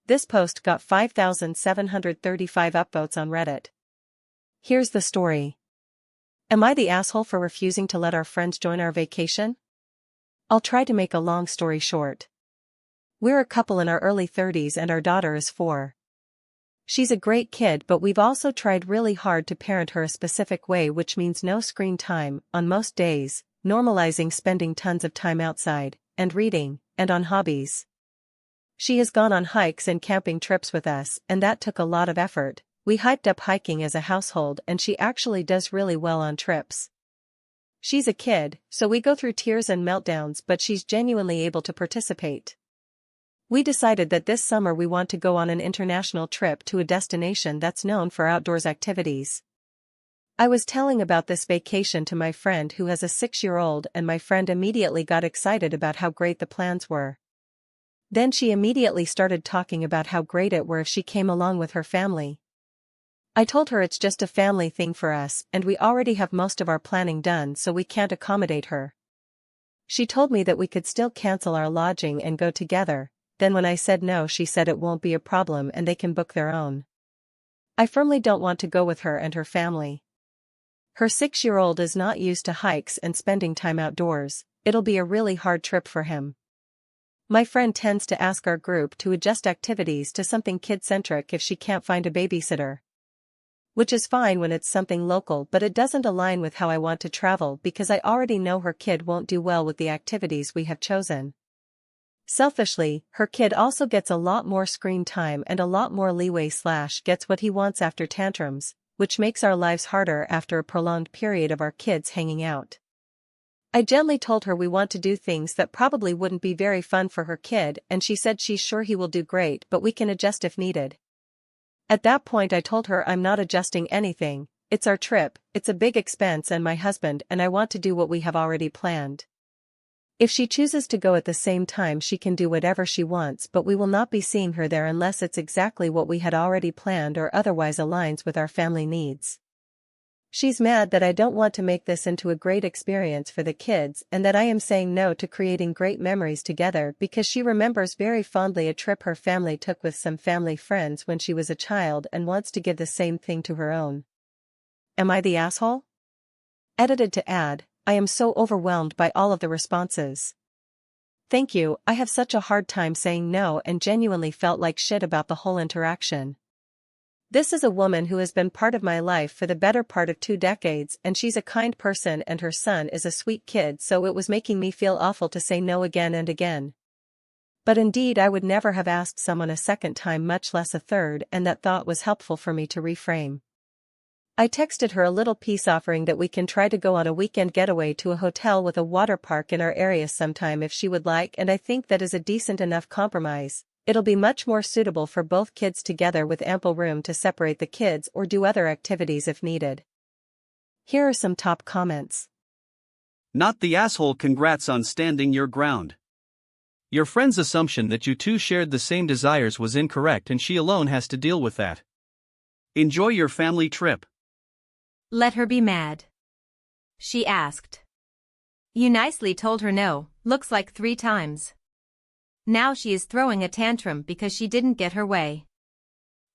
This post got 5,735 upvotes on Reddit. Here's the story. Am I the asshole for refusing to let our friends join our vacation? I'll try to make a long story short. We're a couple in our early 30s and our daughter is 4. She's a great kid, but we've also tried really hard to parent her a specific way, which means no screen time on most days, normalizing spending tons of time outside, and reading, and on hobbies. She has gone on hikes and camping trips with us, and that took a lot of effort. We hyped up hiking as a household, and she actually does really well on trips. She's a kid, so we go through tears and meltdowns, but she's genuinely able to participate. We decided that this summer we want to go on an international trip to a destination that's known for outdoors activities. I was telling about this vacation to my friend who has a 6-year-old, and my friend immediately got excited about how great the plans were. Then she immediately started talking about how great it were if she came along with her family. I told her it's just a family thing for us, and we already have most of our planning done, so we can't accommodate her. She told me that we could still cancel our lodging and go together. Then when I said no, she said it won't be a problem and they can book their own. I firmly don't want to go with her and her family. Her 6-year-old is not used to hikes and spending time outdoors. It'll be a really hard trip for him. My friend tends to ask our group to adjust activities to something kid-centric if she can't find a babysitter. Which is fine when it's something local, but it doesn't align with how I want to travel because I already know her kid won't do well with the activities we have chosen. Selfishly, her kid also gets a lot more screen time and a lot more leeway / gets what he wants after tantrums, which makes our lives harder after a prolonged period of our kids hanging out. I gently told her we want to do things that probably wouldn't be very fun for her kid, and she said she's sure he will do great, but we can adjust if needed. At that point I told her I'm not adjusting anything, it's our trip, it's a big expense and my husband and I want to do what we have already planned. If she chooses to go at the same time she can do whatever she wants, but we will not be seeing her there unless it's exactly what we had already planned or otherwise aligns with our family needs. She's mad that I don't want to make this into a great experience for the kids and that I am saying no to creating great memories together because she remembers very fondly a trip her family took with some family friends when she was a child and wants to give the same thing to her own. Am I the asshole? Edited to add, I am so overwhelmed by all of the responses. Thank you, I have such a hard time saying no and genuinely felt like shit about the whole interaction. This is a woman who has been part of my life for the better part of 2 decades, and she's a kind person and her son is a sweet kid, so it was making me feel awful to say no again and again. But indeed I would never have asked someone a second time, much less a third, and that thought was helpful for me to reframe. I texted her a little piece offering that we can try to go on a weekend getaway to a hotel with a water park in our area sometime if she would like, and I think that is a decent enough compromise. It'll be much more suitable for both kids together with ample room to separate the kids or do other activities if needed. Here are some top comments. Not the asshole. Congrats on standing your ground. Your friend's assumption that you two shared the same desires was incorrect and she alone has to deal with that. Enjoy your family trip. Let her be mad. She asked. You nicely told her no, looks like 3 times. Now she is throwing a tantrum because she didn't get her way.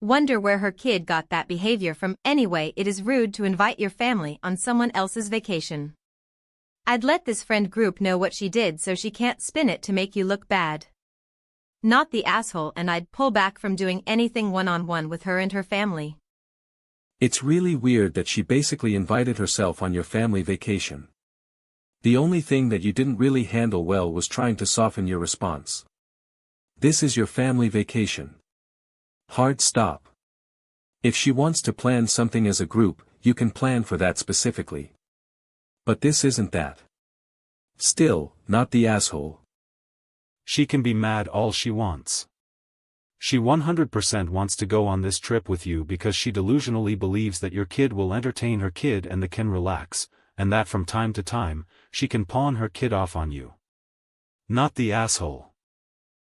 Wonder where her kid got that behavior from. Anyway, it is rude to invite your family on someone else's vacation. I'd let this friend group know what she did so she can't spin it to make you look bad. Not the asshole, and I'd pull back from doing anything one-on-one with her and her family. It's really weird that she basically invited herself on your family vacation. The only thing that you didn't really handle well was trying to soften your response. This is your family vacation. Hard stop. If she wants to plan something as a group, you can plan for that specifically. But this isn't that. Still, not the asshole. She can be mad all she wants. She 100% wants to go on this trip with you because she delusionally believes that your kid will entertain her kid and they can relax, and that from time to time, she can pawn her kid off on you. Not the asshole.